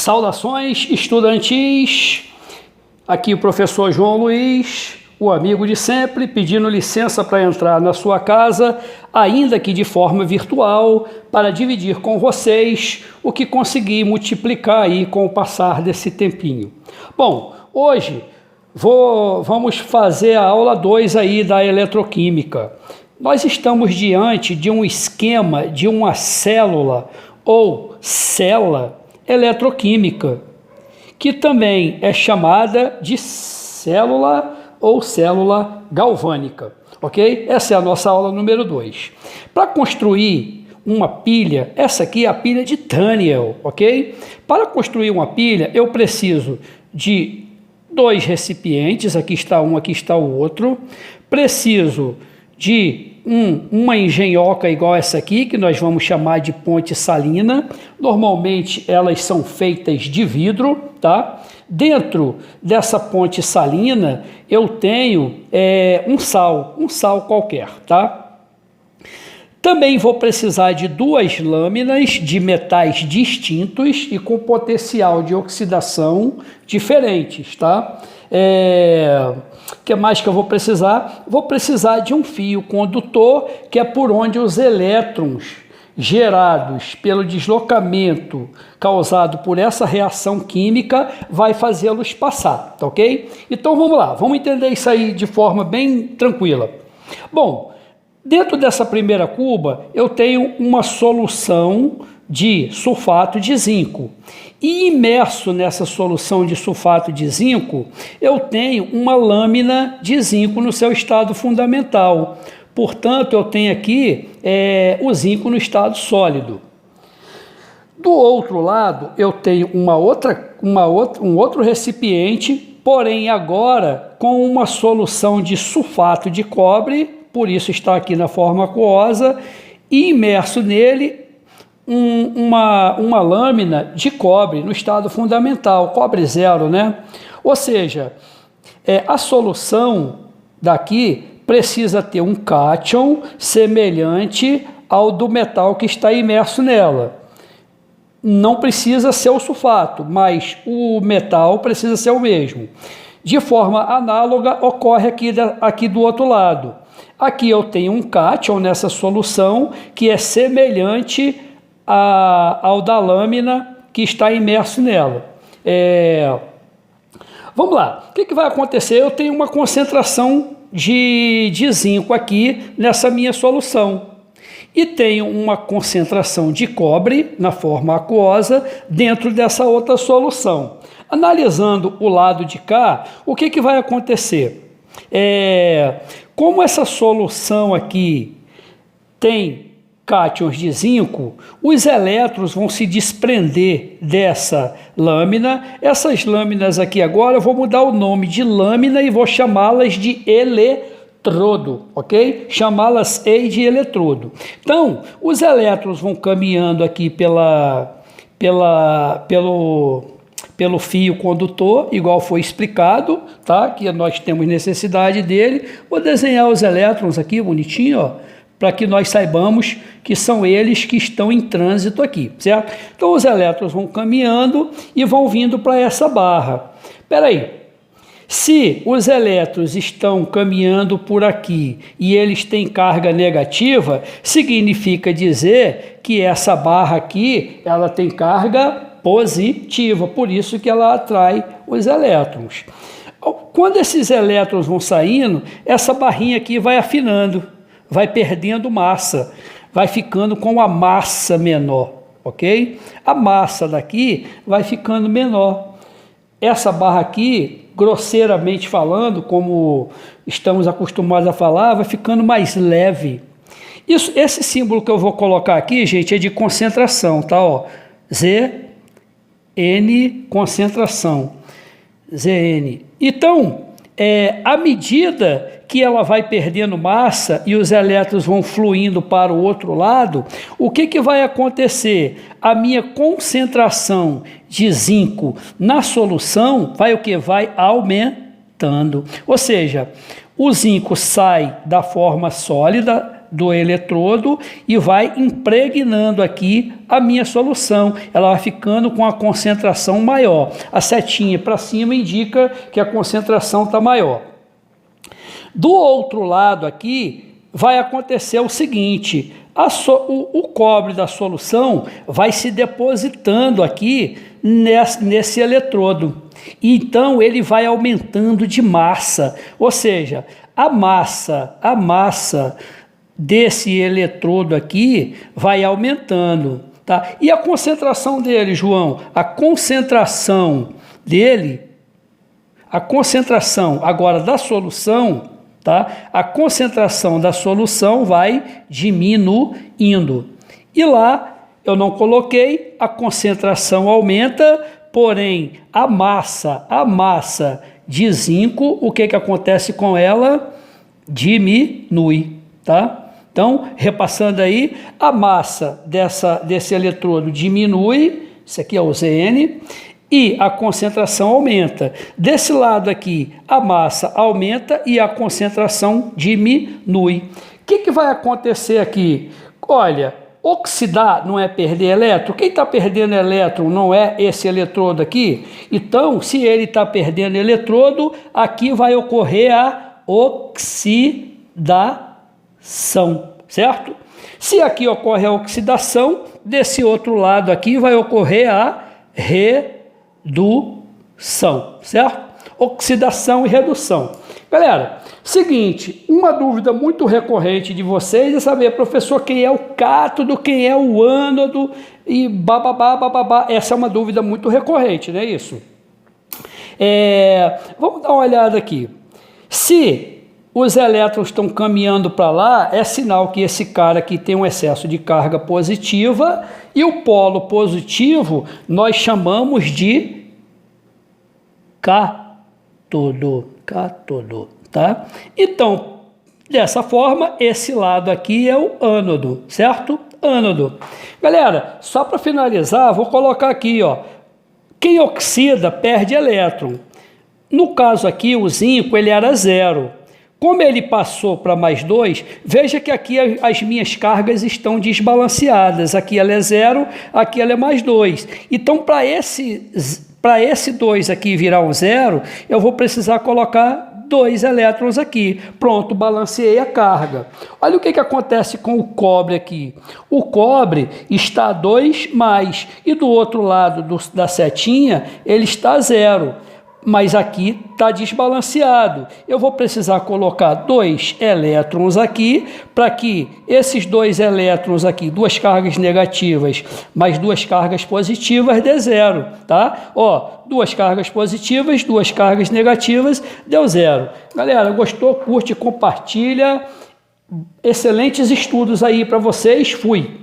Saudações estudantis, aqui o professor João Luiz, o amigo de sempre, pedindo licença para entrar na sua casa, ainda que de forma virtual, para dividir com vocês o que consegui multiplicar aí com o passar desse tempinho. Bom, hoje vamos fazer a aula 2 aí da eletroquímica. Nós estamos diante de um esquema de uma célula ou cela eletroquímica, que também é chamada de célula ou célula galvânica, ok? Essa é a nossa aula número 2. Para construir uma pilha, essa aqui é a pilha de Daniel, ok? Para construir uma pilha, eu preciso de 2 recipientes, aqui está um, aqui está o outro. Preciso de uma engenhoca igual essa aqui, que nós vamos chamar de ponte salina. Normalmente elas são feitas de vidro, tá? Dentro dessa ponte salina eu tenho um sal qualquer, tá? Também vou precisar de 2 lâminas de metais distintos e com potencial de oxidação diferentes, tá? Que mais que eu vou precisar? Vou precisar de um fio condutor, que é por onde os elétrons gerados pelo deslocamento causado por essa reação química vai fazê-los passar, tá ok? Então vamos lá, vamos entender isso aí de forma bem tranquila. Bom, dentro dessa primeira cuba eu tenho uma solução de sulfato de zinco. E imerso nessa solução de sulfato de zinco, eu tenho uma lâmina de zinco no seu estado fundamental. Portanto, eu tenho aqui o zinco no estado sólido. Do outro lado, eu tenho um outro recipiente, porém agora com uma solução de sulfato de cobre, por isso está aqui na forma aquosa, e imerso nele uma lâmina de cobre no estado fundamental, cobre zero, né? Ou seja, a solução daqui precisa ter um cátion semelhante ao do metal que está imerso nela. Não precisa ser o sulfato, mas o metal precisa ser o mesmo. De forma análoga, ocorre aqui do outro lado. Aqui eu tenho um cátion nessa solução que é semelhante ao da lâmina que está imerso nela. Vamos lá, o que vai acontecer? Eu tenho uma concentração de zinco aqui nessa minha solução e tenho uma concentração de cobre na forma aquosa dentro dessa outra solução. Analisando o lado de cá, o que vai acontecer? Como essa solução aqui tem cátions de zinco, os elétrons vão se desprender dessa lâmina. Essas lâminas aqui agora eu vou mudar o nome de lâmina e vou chamá-las de eletrodo, ok? Chamá-las-ei de eletrodo. Então, os elétrons vão caminhando aqui pelo fio condutor, igual foi explicado, tá? Que nós temos necessidade dele. Vou desenhar os elétrons aqui bonitinho, ó, para que nós saibamos que são eles que estão em trânsito aqui, certo? Então os elétrons vão caminhando e vão vindo para essa barra. Espera aí, se os elétrons estão caminhando por aqui e eles têm carga negativa, significa dizer que essa barra aqui, ela tem carga positiva, por isso que ela atrai os elétrons. Quando esses elétrons vão saindo, essa barrinha aqui vai afinando, vai perdendo massa, vai ficando com a massa menor, ok? A massa daqui vai ficando menor. Essa barra aqui, grosseiramente falando, como estamos acostumados a falar, vai ficando mais leve. Esse símbolo que eu vou colocar aqui, gente, é de concentração, tá? Ó, ZN, concentração, ZN. Então, à medida que ela vai perdendo massa e os elétrons vão fluindo para o outro lado, o que vai acontecer? A minha concentração de zinco na solução vai aumentando. Ou seja, o zinco sai da forma sólida do eletrodo e vai impregnando aqui a minha solução. Ela vai ficando com a concentração maior. A setinha para cima indica que a concentração está maior. Do outro lado aqui, vai acontecer o seguinte: o cobre da solução vai se depositando aqui nesse eletrodo. Então, ele vai aumentando de massa, ou seja, a massa desse eletrodo aqui vai aumentando, tá? E a concentração dele, João? A concentração agora da solução, tá? A concentração da solução vai diminuindo. E lá, eu não coloquei, a concentração aumenta, porém, a massa de zinco, o que acontece com ela? Diminui, tá? Então, repassando aí, a massa desse eletrodo diminui, isso aqui é o Zn, e a concentração aumenta. Desse lado aqui, a massa aumenta e a concentração diminui. O que vai acontecer aqui? Olha, oxidar não é perder elétron. Quem está perdendo elétron não é esse eletrodo aqui? Então, se ele está perdendo eletrodo, aqui vai ocorrer a oxidação, certo? Se aqui ocorre a oxidação, desse outro lado aqui vai ocorrer a redução, certo? Oxidação e redução. Galera, seguinte, uma dúvida muito recorrente de vocês é saber, professor, quem é o cátodo, quem é o ânodo e bababá. Essa é uma dúvida muito recorrente, não é isso? Vamos dar uma olhada aqui. Se os elétrons estão caminhando para lá, é sinal que esse cara aqui tem um excesso de carga positiva e o polo positivo nós chamamos de cátodo, tá? Então, dessa forma, esse lado aqui é o ânodo, certo? Ânodo. Galera, só para finalizar, vou colocar aqui, ó, quem oxida perde elétron. No caso aqui, o zinco, ele era 0. Como ele passou para mais 2, veja que aqui as minhas cargas estão desbalanceadas. Aqui ela é 0, aqui ela é mais 2. Então, para esse 2 aqui virar um 0, eu vou precisar colocar 2 elétrons aqui. Pronto, balanceei a carga. Olha o que acontece com o cobre aqui. O cobre está 2+, e do outro lado da setinha, ele está 0. Mas aqui está desbalanceado. Eu vou precisar colocar 2 elétrons aqui, para que esses 2 elétrons aqui, 2 cargas negativas, mais 2 cargas positivas, dê 0, tá? Ó, 2 cargas positivas, 2 cargas negativas, deu 0. Galera, gostou? Curte, compartilha. Excelentes estudos aí para vocês. Fui!